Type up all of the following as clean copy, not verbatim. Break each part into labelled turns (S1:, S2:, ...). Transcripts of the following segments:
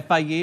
S1: FIA,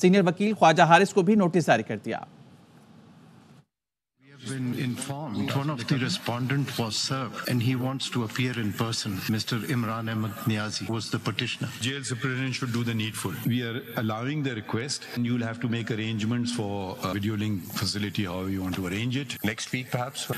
S1: senior وکیل خواجہ حارث کو بھی نوٹس جاری کر دیا۔
S2: Been informed one of the respondent was served and he wants to appear in person. Mr. Imran Ahmed Niazi was the petitioner.
S3: Jail superintendent should do the needful. We are allowing the request and you'll have to make arrangements for a video link facility, however you want to arrange it. Next week perhaps.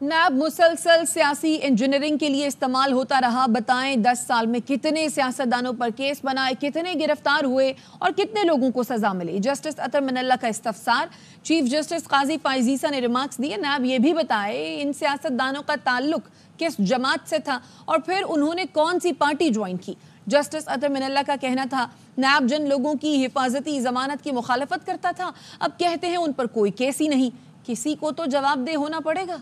S4: NAB مسلسل سیاسی engineering کے لیے استعمال ہوتا رہا۔ بتائیں 10 سال میں کتنے سیاستدانوں پر کیس بنائے، کتنے گرفتار ہوئے اور کتنے لوگوں کو سزا ملی۔ جسٹس اطہر من اللہ کا استفسار، چیف جسٹس قاضی فائز عیسیٰ نے ریمارکس دیے۔ نیب یہ بھی بتائے ان سیاستدانوں کا تعلق کس جماعت سے تھا اور پھر انہوں نے کون سی پارٹی جوائن کی۔ جسٹس اطہر من اللہ کا کہنا تھا نیب جن لوگوں کی حفاظتی ضمانت کی مخالفت کرتا تھا اب کہتے ہیں ان پر کوئی کیس ہی نہیں۔ کسی کو تو جواب دہ ہونا پڑے گا۔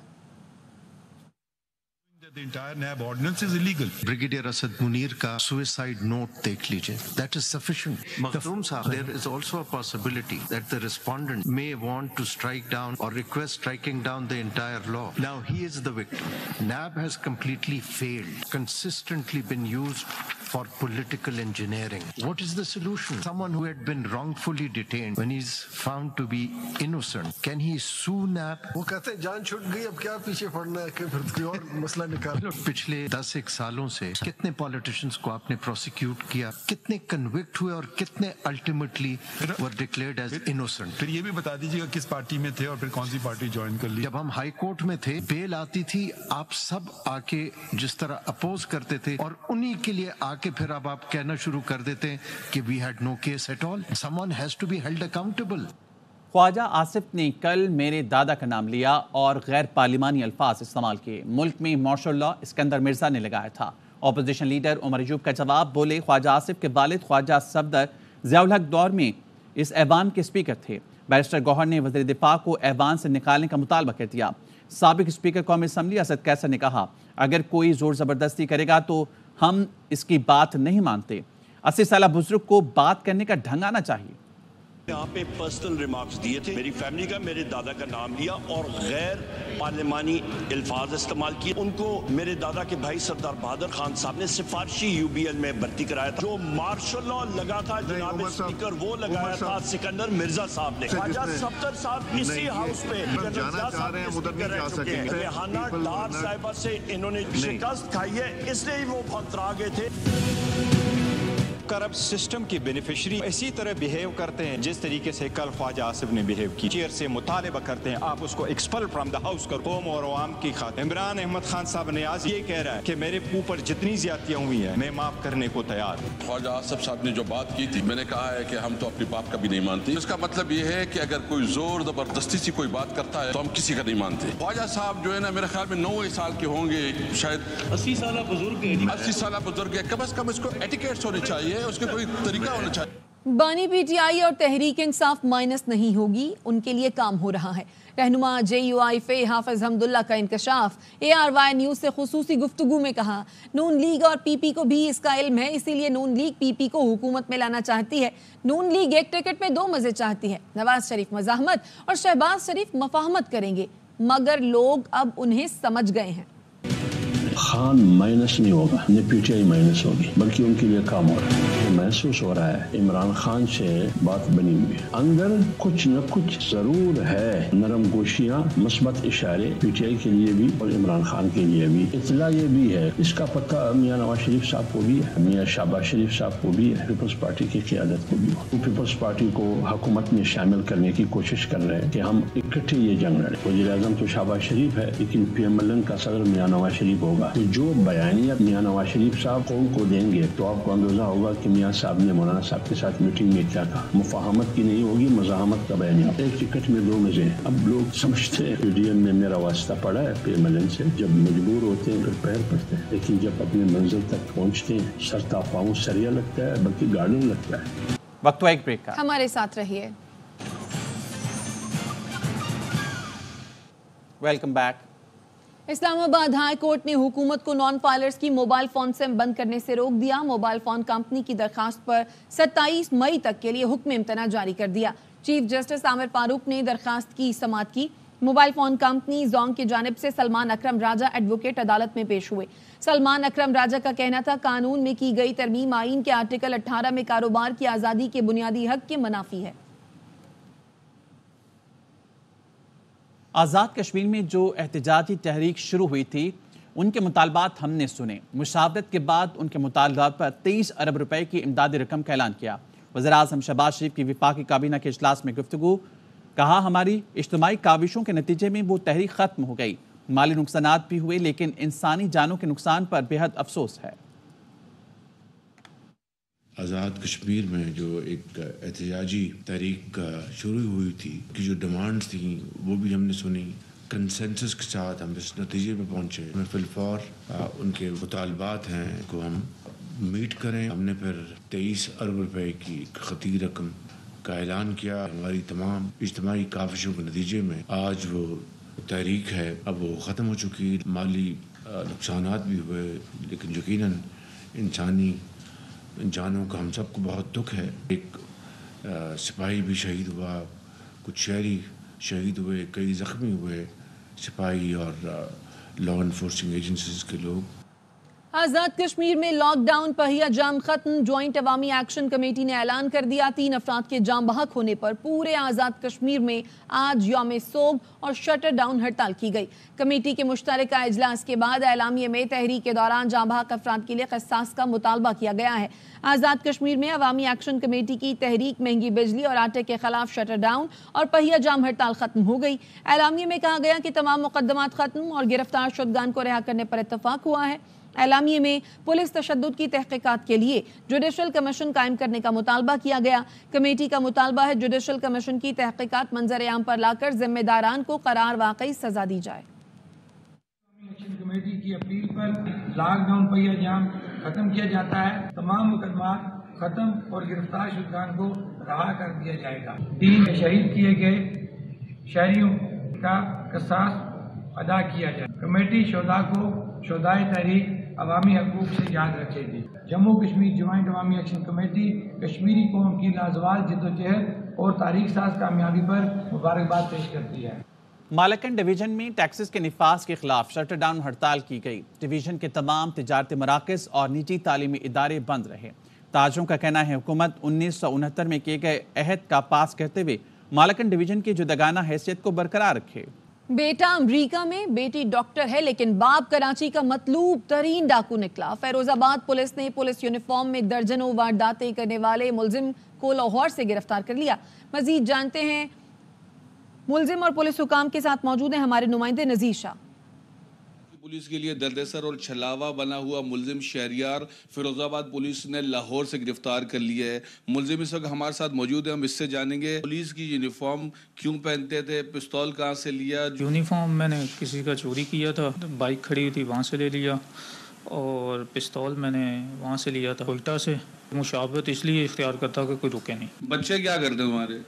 S3: The entire NAB ordinance is illegal.
S2: Brigadier Asad Munir ka suicide note dekh lijiye. That is sufficient. Makhdoom sahab, there is also a possibility that the respondent may want to strike down or request striking down the entire law. Now he is the victim. NAB has completely failed, consistently been used for political engineering. What is the solution? Someone who had been wrongfully detained, when he's found to be innocent, can he sue NAB?
S5: وہ کہتے ہیں جان چھوٹ گئی اب کیا پیچھے پڑنا ہے کہ پھر کوئی اور مسئلہ نکال۔
S2: پچھلے 10 سالوں سے کتنے پالیٹیشنز کو آپ نے پروسیکیوٹ کیا، کتنے کنوکٹ ہوئے اور کتنے الٹیمیٹلی ور ڈکلیئرڈ ایز انوسنٹ۔
S3: پھر یہ بھی بتا دیجیے گا کس پارٹی میں تھے اور پھر کون سی پارٹی جوائن کر لی۔
S2: جب ہم ہائی کورٹ میں تھے، بیل آتی تھی، آپ سب آ کے جس طرح اپوز کرتے تھے اور انہی کے لیے آ کے پھر اب آپ کہنا شروع کر دیتے کہ we had no case at all. Someone has to be held accountable.
S1: Khawaja Asif نے کل میرے دادا کا نام لیا اور غیر پارلیمانی الفاظ استعمال کیے۔ ملک میں مارشل لا اسکندر مرزا نے لگایا تھا۔ اپوزیشن لیڈر عمر ایوب کا جواب، بولے خواجہ آصف کے والد خواجہ صفدر ضیاء الحق دور میں اس ایوان کے اسپیکر تھے۔ بیرسٹر گوہر نے وزیر دفاع کو ایوان سے نکالنے کا مطالبہ کر دیا۔ سابق اسپیکر قومی اسمبلی اسد کیسر نے کہا اگر کوئی زور زبردستی کرے گا تو ہم اس کی بات نہیں مانتے۔ 80 سالہ بزرگ کو بات کرنے کا ڈھنگ آنا چاہیے۔
S6: یہاں پہ پرسنل ریمارکس دیے تھے، میری فیملی کا، میرے دادا کا نام لیا اور غیر پارلیمانی الفاظ استعمال کیے۔ ان کو میرے دادا کے بھائی سردار بہادر خان صاحب نے سفارشی UBL میں بھرتی کرایا تھا۔ جو مارشل لا لگا تھا جناب اسپیکر وہ لگایا تھا سکندر مرزا صاحب نے۔ خواجہ صفدر صاحب اسی ہاؤس پہ ریحانہ ڈار صاحبہ سے انہوں نے شکست کھائی ہے، اس لیے وہ بھترا گئے تھے۔
S7: کرپٹ سسٹم کی بینیفیشری اسی طرح بیہیو کرتے ہیں جس طریقے سے کل خواجہ آصف نے بیہیو کی۔ چیئر سے مطالبہ کرتے ہیں آپ اس کو ایکسپل فرام دا ہاؤس کر، قوم اور عوام کی خاطر۔ عمران احمد خان صاحب نیاز یہ کہہ رہا ہے کہ میرے اوپر جتنی زیادتیاں ہوئی ہیں میں معاف کرنے کو تیار ہوں۔
S8: خواجہ آصف صاحب نے جو بات کی تھی، میں نے کہا ہے کہ ہم تو اپنی باپ کا بھی نہیں مانتے۔ اس کا مطلب یہ ہے کہ اگر کوئی زور زبردستی سے کوئی بات کرتا ہے تو ہم کسی کا نہیں مانتے۔ خواجہ صاحب جو ہے نا میرے خیال میں 90 سال کے ہوں گے، شاید
S9: 80 سالہ بزرگ ہے۔
S8: 80 سالہ بزرگ ہے، کم از کم اس کو ایٹیکیٹس ہونے چاہیے، اس کے کوئی طریقہ ہونا چاہیے۔
S4: بانی PTI اور تحریک انصاف مائنس نہیں ہوگی، ان کے لیے کام ہو رہا ہے۔ رہنما JUI حافظ حمداللہ کا انکشاف۔ ARY نیوز سے خصوصی گفتگو میں کہا نون لیگ اور PP کو بھی اس کا علم ہے، اسی لیے نون لیگ PP کو حکومت میں لانا چاہتی ہے۔ نون لیگ ایک ٹکٹ میں 2 مزے چاہتی ہے۔ نواز شریف مزاحمت اور شہباز شریف مفاہمت کریں گے، مگر لوگ اب انہیں سمجھ گئے ہیں۔
S10: خان مائنس نہیں ہوگا، نہ PTI مائنس ہوگی، بلکہ ان کے لیے کام ہو رہا ہے۔ محسوس ہو رہا ہے عمران خان سے بات بنی ہوئی ہے، اندر کچھ نہ کچھ ضرور ہے، نرم گوشیاں، مثبت اشارے PTI کے لیے بھی اور عمران خان کے لیے بھی۔ اطلاع یہ بھی ہے، اس کا پتہ میاں نواز شریف صاحب کو بھی ہے، میاں شہباز شریف صاحب کو بھی ہے، پیپلز پارٹی کی قیادت کو بھی۔ پیپلز پارٹی کو حکومت میں شامل کرنے کی کوشش کر رہے ہیں کہ ہم اکٹھے یہ جنگ لڑیں۔ وزیر اعظم تو شہباز شریف ہے، لیکن PMLN کا صدر میاں نواز شریف ہوگا۔ جو بیانیہ میاں نواز شریف صاحب قوم کو دیں گے تو آپ کو اندازہ ہوگا کہ میاں صاحب نے مولانا صاحب کے ساتھ میٹنگ میں کیا کہا۔ مفاہمت کی نہیں ہوگی، مزاحمت کا بیانیہ۔ ایک ٹکٹ میں 2 مزے ہیں۔ اب لوگ سمجھتے ہیں PDM میں میرا واسطہ پڑا ہے PMLN سے، جب مجبور ہوتے ہیں پھر پیر پڑتے ہیں، لیکن جب اپنے منزل تک پہنچتے ہیں سرتا پاؤں سریا لگتا ہے، بلکہ گارڈن لگتا ہے۔
S1: وقت ایک بریک کا،
S4: ہمارے ساتھ رہیے۔
S1: Welcome back.
S4: اسلام آباد ہائی کورٹ نے حکومت کو نان فائلرز کی موبائل فون سم بند کرنے سے روک دیا۔ موبائل فون کمپنی کی درخواست پر 27 مئی تک کے لیے حکم امتناع جاری کر دیا۔ چیف جسٹس عامر فاروق نے درخواست کی سماعت کی۔ موبائل فون کمپنی زونگ کی جانب سے سلمان اکرم راجہ ایڈوکیٹ عدالت میں پیش ہوئے۔ سلمان اکرم راجہ کا کہنا تھا قانون میں کی گئی ترمیم آئین کے آرٹیکل 18 میں کاروبار کی آزادی کے بنیادی حق کے منافی ہے۔
S1: آزاد کشمیر میں جو احتجاجی تحریک شروع ہوئی تھی ان کے مطالبات ہم نے سنے۔ مشاورت کے بعد ان کے مطالبات پر 23 ارب روپے کی امدادی رقم کا اعلان کیا۔ وزیر اعظم شہباز شریف کی وفاقی کابینہ کے اجلاس میں گفتگو، کہا ہماری اجتماعی کاوشوں کے نتیجے میں وہ تحریک ختم ہو گئی، مالی نقصانات بھی ہوئے لیکن انسانی جانوں کے نقصان پر بے حد افسوس ہے۔
S11: آزاد کشمیر میں جو ایک احتجاجی تحریک شروع ہوئی تھی کی جو ڈیمانڈز تھیں وہ بھی ہم نے سنی، کنسنسس کے ساتھ ہم اس نتیجے پہ پہنچے میں فی الفور ان کے مطالبات ہیں کو ہم میٹ کریں۔ ہم نے پھر 23 ارب روپے کی خطی رقم کا اعلان کیا۔ ہماری تمام اجتماعی کاوشوں کے نتیجے میں آج وہ تحریک ہے اب وہ ختم ہو چکی۔ مالی نقصانات بھی ہوئے لیکن یقیناً انسانی جانوں کا ہم سب کو بہت دکھ ہے۔ ایک سپاہی بھی شہید ہوا، کچھ شہری شہید ہوئے، کئی زخمی ہوئے سپاہی اور لا انفورسنگ ایجنسیز کے لوگ۔
S4: آزاد کشمیر میں لاک ڈاؤن پہیا جام ختم، جوائنٹ عوامی ایکشن کمیٹی نے اعلان کر دیا 3 افراد کے جام بحق ہونے پر پورے آزاد کشمیر میں آج یوم سوگ اور شٹر ڈاؤن ہڑتال کی گئی۔ کمیٹی کے مشترکہ اجلاس کے بعد اعلامیے میں تحریک کے دوران جام بحق افراد کے لیے قصاص کا مطالبہ کیا گیا ہے۔ آزاد کشمیر میں عوامی ایکشن کمیٹی کی تحریک مہنگی بجلی اور آٹے کے خلاف شٹر ڈاؤن اور پہیا جام ہڑتال ختم ہو گئی۔ اعلامیے میں کہا گیا کہ تمام مقدمات ختم اور گرفتار شدگان کو رہا کرنے پر اتفاق ہوا ہے۔ اعلامیے میں پولیس تشدد کی تحقیقات کے لیے جوڈیشل کمیشن قائم کرنے کا مطالبہ کیا گیا۔ کمیٹی کا مطالبہ ہے جوڈیشل کمیشن کی تحقیقات منظر عام پر لا کر ذمہ داران کو قرار واقعی سزا دی جائے۔
S12: کمیٹی کی اپیل پر لاک ڈاؤن پہیا جام ختم کیا جاتا ہے، تمام مقدمات ختم اور گرفتار شدگان کو رہا کر دیا جائے گا۔ 3 شہید کیے گئے شہریوں کا قصاص ادا کیا جائے۔ کمیٹی شہداء کو شہدائے تحریک عوامی حقوق سے یاد رکھے گی۔ جموں کشمیر جوائنٹ عوامی ایکشن کمیٹی کشمیری قوم کی لازوال جدوجہد اور تاریخ ساز کامیابی پر مبارکباد پیش کرتی ہے۔
S1: مالکن ڈویژن میں ٹیکسز کے نفاذ کے خلاف شٹر ڈاؤن ہڑتال کی گئی۔ ڈویژن کے تمام تجارتی مراکز اور نجی تعلیمی ادارے بند رہے۔ تاجروں کا کہنا ہے حکومت 1969 میں کیے گئے عہد کا پاس کرتے ہوئے مالکن ڈویژن کی جداگانہ حیثیت کو برقرار رکھے۔
S4: بیٹا امریکہ میں، بیٹی ڈاکٹر ہے لیکن باپ کراچی کا مطلوب ترین ڈاکو نکلا۔ فیروز آباد پولیس نے پولیس یونیفارم میں درجنوں وارداتیں کرنے والے ملزم کو لاہور سے گرفتار کر لیا۔ مزید جانتے ہیں، ملزم اور پولیس حکام کے ساتھ موجود ہیں ہمارے نمائندے نذیر شاہ۔
S13: پولیس کے لیے دردسر اور چھلاوا بنا ہوا ملزم شہریار فیروز آباد پولیس نے لاہور سے گرفتار کر لیا ہے۔ ملزم اس وقت ہمارے ساتھ موجود ہے، ہم اس سے جانیں گے پولیس کی یونیفارم کیوں پہنتے تھے، پستول کہاں سے لیا؟
S14: یونیفارم میں نے کسی کا چوری کیا تھا، بائک کھڑی ہوئی تھی وہاں سے لے لیا، اور پستول میں نے وہاں سے لیا تھا کوئٹہ سے۔ مشابہت اس لیے اختیار کرتا کہ کوئی رکے نہیں۔
S13: بچے کیا کرتے ہیں تمہارے؟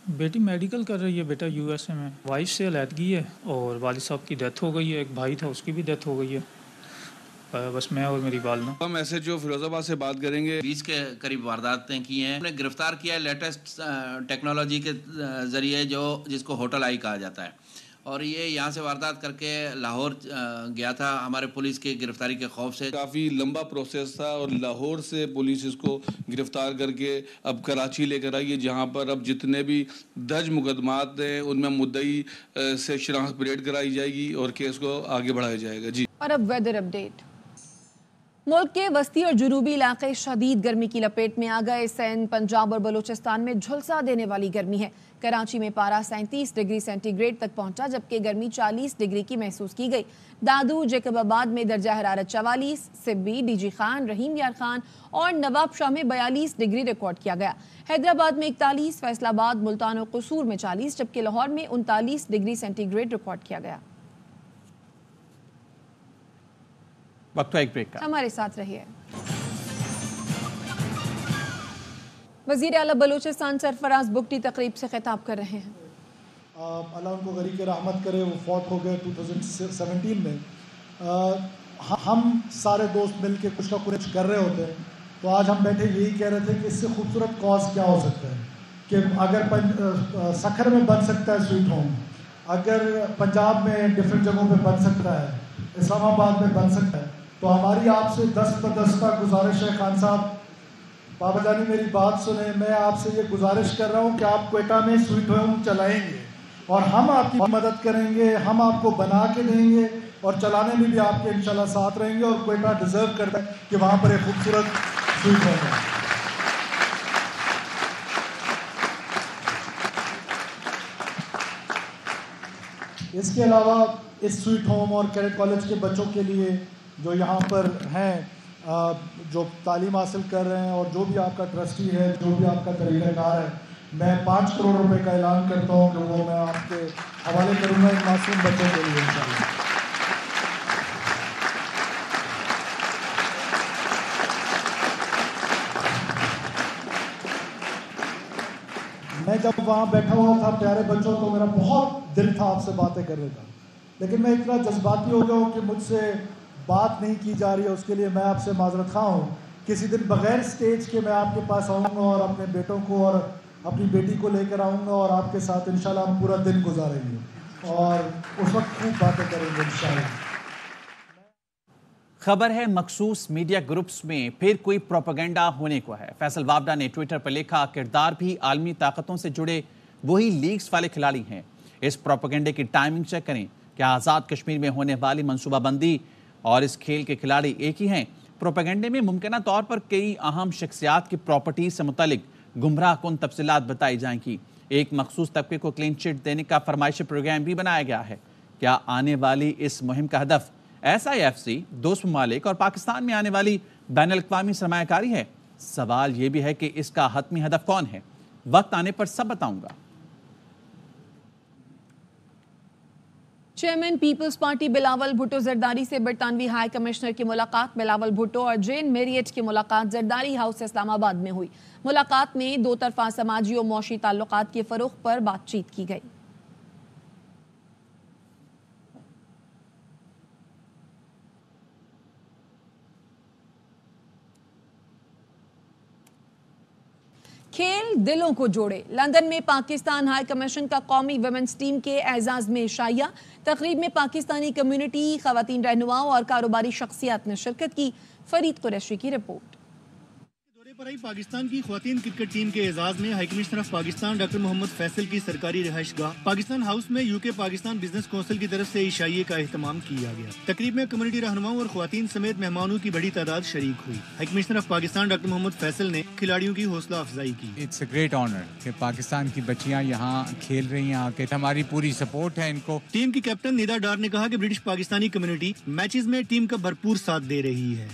S14: بیٹی میڈیکل کر رہی ہے، بیٹا USA میں۔ وائف سے علیحدگی ہے اور والد صاحب کی ڈیتھ ہو گئی ہے، ایک بھائی تھا اس کی بھی ڈیتھ ہو گئی ہے، بس میں اور میری والدہ۔
S13: ہم ایسے جو فیروز آباد سے بات کریں گے۔
S15: 20 کے قریب وارداتیں کی ہیں، انہیں گرفتار کیا ہے لیٹسٹ ٹیکنالوجی کے ذریعے جس کو ہوٹل آئی کہا جاتا ہے، اور یہ یہاں سے واردات کر کے لاہور گیا تھا ہمارے پولیس کی گرفتاری کے خوف سے۔
S13: کافی لمبا پروسیس تھا اور لاہور سے پولیس اس کو گرفتار کر کے اب کراچی لے کر آئی ہے، جہاں پر اب جتنے بھی درج مقدمات ہیں ان میں مدعی سے شناخت پریڈ کرائی جائے گی اور کیس کو آگے بڑھایا جائے گا۔ جی
S4: اور اب ویدر اپڈیٹ۔ ملک کے وسطی اور جنوبی علاقے شدید گرمی کی لپیٹ میں آ گئے۔ سندھ، پنجاب اور بلوچستان میں جھلسا دینے والی گرمی ہے۔ کراچی میں پارہ 37 ڈگری سینٹی گریڈ تک پہنچا، جبکہ گرمی 40 ڈگری کی محسوس کی گئی۔ دادو، جیکب آباد میں درجہ حرارت 44، سبی، ڈی جی خان، رحیم یار خان اور نواب شاہ میں 42 ڈگری ریکارڈ کیا گیا۔ حیدرآباد میں 41، فیصل آباد، ملتان و قصور میں 40، جبکہ لاہور میں 39 ڈگری سینٹی گریڈ ریکارڈ کیا گیا۔
S1: وقت ایک بریک کا،
S4: ہمارے ساتھ رہیے۔ وزیر اعلیٰ بلوچستان سرفراز بگٹی تقریب سے خطاب کر رہے ہیں۔
S16: اللہ ان کو غریق رحمت کرے، وہ فوت ہو گئے 2017 میں۔ ہم سارے دوست مل کے کچھ نہ کچھ کر رہے ہوتے ہیں، تو آج ہم بیٹھے یہی کہہ رہے تھے کہ اس سے خوبصورت کاز کیا ہو سکتا ہے کہ اگر سکھر میں بن سکتا ہے سویٹ ہوم، اگر پنجاب میں ڈفرینٹ جگہوں پہ بن سکتا ہے, اسلام آباد میں بن سکتا ہے, تو ہماری آپ سے دستہ گزارش ہے خان صاحب, بابا جانی میری بات سنیں, میں آپ سے یہ گزارش کر رہا ہوں کہ آپ کوئٹہ میں سویٹ ہوم چلائیں گے اور ہم آپ کی مدد کریں گے, ہم آپ کو بنا کے دیں گے اور چلانے میں بھی آپ کے انشاءاللہ ساتھ رہیں گے, اور کوئٹہ ڈیزرو کرتا ہے کہ وہاں پر ایک خوبصورت سویٹ ہوم ہے. اس کے علاوہ اس سویٹ ہوم اور کیڈٹ کالج کے بچوں کے لیے جو یہاں پر ہیں, جو تعلیم حاصل کر رہے ہیں, اور جو بھی آپ کا ٹرسٹی ہے, جو بھی آپ کا طریقہ کار ہے, میں 5 کروڑ روپے کا اعلان کرتا ہوں کہ وہ میں آپ کے حوالے کروں گا ان معصوم بچوں کے لیے انشاءاللہ. میں جب وہاں بیٹھا ہوا تھا پیارے بچوں, تو میرا بہت دل تھا آپ سے باتیں کرنے کا, لیکن میں اتنا جذباتی ہو گیا ہوں کہ مجھ سے بات نہیں کی جا رہی ہے. اس کے لیے میں آپ سے معذرت خواہ ہوں. کسی دن بغیر سٹیج کے میں آپ کے پاس آؤں گا اور اپنے بیٹوں کو اور اپنی بیٹی کو لے کر آؤں گا, اور آپ کے ساتھ انشاءاللہ ہم پورا دن گزاریں گے اور اس وقت خوب باتیں کریں گے انشاءاللہ.
S1: خبر ہے مخصوص میڈیا گروپس میں پھر کوئی پروپیگنڈا ہونے کو ہے. فیصل وابڈا نے ٹویٹر پر لکھا, کردار بھی عالمی طاقتوں سے جڑے وہی لیگز والے کھلاڑی ہیں. اس پروپیگنڈے کی ٹائمنگ چیک کریں. کیا آزاد کشمیر میں ہونے والی منصوبہ بندی اور اس کھیل کے کھلاڑی ایک ہی ہیں؟ پروپیگنڈے میں ممکنہ طور پر کئی اہم شخصیات کی پراپرٹی سے متعلق گمراہ کن تفصیلات بتائی جائیں گی. ایک مخصوص طبقے کو کلین چٹ دینے کا فرمائشی پروگرام بھی بنایا گیا ہے. کیا آنے والی اس مہم کا ہدف SIFC, دوست ممالک اور پاکستان میں آنے والی بین الاقوامی سرمایہ کاری ہے؟ سوال یہ بھی ہے کہ اس کا حتمی ہدف کون ہے؟ وقت آنے پر سب بتاؤں گا.
S4: چیئرمین پیپلز پارٹی بلاول بھٹو زرداری سے برطانوی ہائی کمشنر کی ملاقات. بلاول بھٹو اور جین میریٹ کی ملاقات زرداری ہاؤس اسلام آباد میں ہوئی. ملاقات میں دو طرفہ سماجی و معاشی تعلقات کے فروغ پر بات چیت کی گئی. کھیل دلوں کو جوڑے. لندن میں پاکستان ہائی کمیشن کا قومی ویمنز ٹیم کے اعزاز میں شائع. تقریب میں پاکستانی کمیونٹی, خواتین رہنماؤں اور کاروباری شخصیات نے شرکت کی. فرید قریشی کی رپورٹ.
S17: پر آئی پاکستان کی خواتین کرکٹ ٹیم کے اعزاز میں high commissioner of Pakistan doctor Muhammad Faisal کی سرکاری رہائش گاہ پاکستان ہاؤس میں UK پاکستان بزنس کونسل کی طرف سے عشائیے کا اہتمام کیا گیا. تقریب میں کمیونٹی رہنماؤں اور خواتین سمیت مہمانوں کی بڑی تعداد شریک ہوئی. High commissioner of Pakistan doctor Muhammad Faisal نے کھلاڑیوں کی حوصلہ افزائی کی.
S18: اٹس اے گریٹ آنر کہ پاکستان کی بچیاں یہاں کھیل رہی ہیں, کہ ہماری پوری سپورٹ ہے ان کو.
S17: ٹیم کی کیپٹن ندا ڈار نے کہا کہ برٹش پاکستانی کمیونٹی میچز میں ٹیم کا بھرپور ساتھ دے رہی ہے.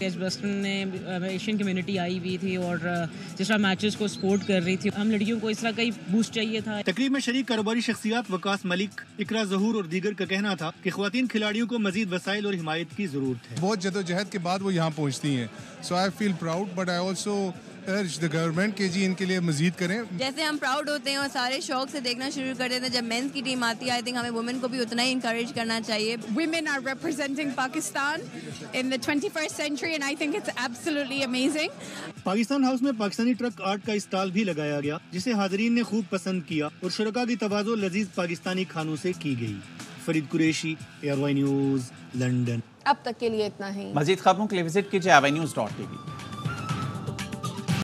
S19: ایشین کمیونٹی آئی ہوئی تھی اور جس طرح میچز کو سپورٹ کر رہی تھی. ہم لڑکیوں کو اس طرح کا ہی بوسٹ چاہیے تھا.
S17: تقریب میں شریک کاروباری شخصیات وقاص ملک, اقرا ظہور اور دیگر کا کہنا تھا کہ خواتین کھلاڑیوں کو مزید وسائل اور حمایت کی ضرورت ہے.
S20: بہت جدوجہد کے بعد وہ یہاں پہنچتی ہیں. So I feel proud but I also urge the government کہ جی ان کے لیے مزید کریں.
S21: جیسے ہم پراؤڈ ہوتے ہیں اور سارے شوق سے دیکھنا شروع کر دیتے ہیں جب مینس کی ٹیم آتی ہے, آئی تھنک ہمیں وومن کو بھی اتنا ہی انکریج کرنا چاہیے.
S22: Women are representing Pakistan in the 21st century and I think it's absolutely amazing.
S17: Pakistan house میں پاکستانی ٹرک آرٹ کا اسٹال بھی لگایا گیا جسے حاضرین نے خوب پسند کیا اور شرکاء کی تواضع لذیذ پاکستانی کھانوں سے کی گئی. Farid Qureshi, ARY news, London.
S4: اب تک کے لیے اتنا ہی.
S1: مزید خبروں کے لیے وزٹ کیجئے ARYnews.tv.